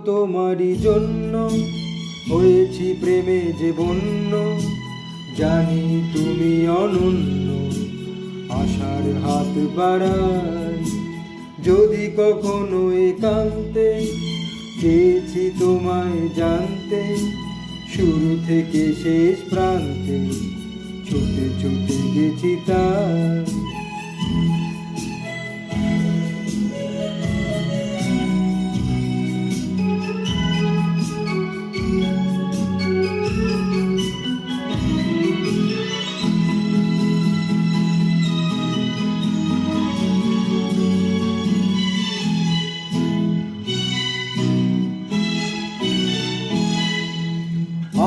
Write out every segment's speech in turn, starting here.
তোমারই জন্য, হয়েছি প্রেমে যে বন্য। জানি তুমি অনন্য, আশার হাত বাড়াই। যদি কখনো একান্তে চেয়েছি তোমায় জানতে, শুরু থেকে শেষ প্রান্তে ছুটে ছুটে গেছি তাই।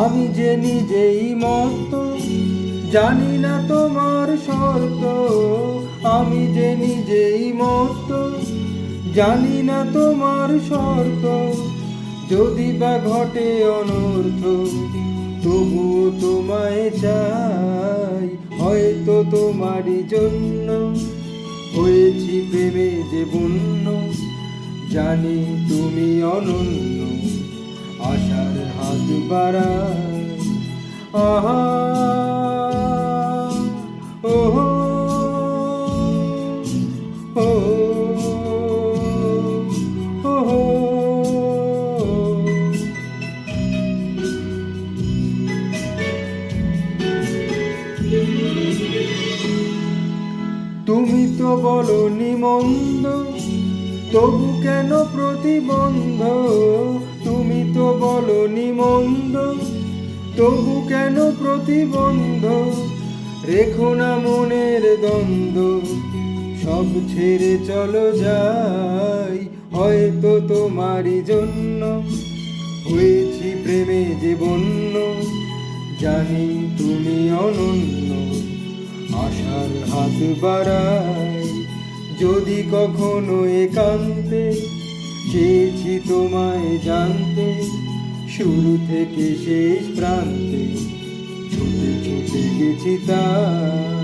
আমি যে নিজেই মত, জানি না তোমার শর্ত। আমি যে নিজেই মত, জানি না তোমার শর্ত। যদি বা ঘটে অনর্থ, তবুও তোমায় চাই। হয়তো তোমারই জন্য হয়েছি প্রেমে যে বন্য। জানি তুমি অনন্য, আশার হাত বাড়াই। আহা ওহো ও ওহো। তুমি তো বলনি মন্দ, তবু কেন প্রতিবন্ধ? তুমি তো বলনি মন্দ, তবু কেন প্রতিবন্ধ? রেখো না মনের দ্বন্দ্ব, সব ছেড়ে চলো যাই। হয়তো তোমারই জন্য হয়েছি প্রেমে যে বন্য। জানি তুমি অনন্য, আশার হাত বাড়াই। যদি কখনো একান্তে চেয়েছি তোমায় জানতে, শুরু থেকে শেষ প্রান্তে ছুটে ছুটে গেছি তাই।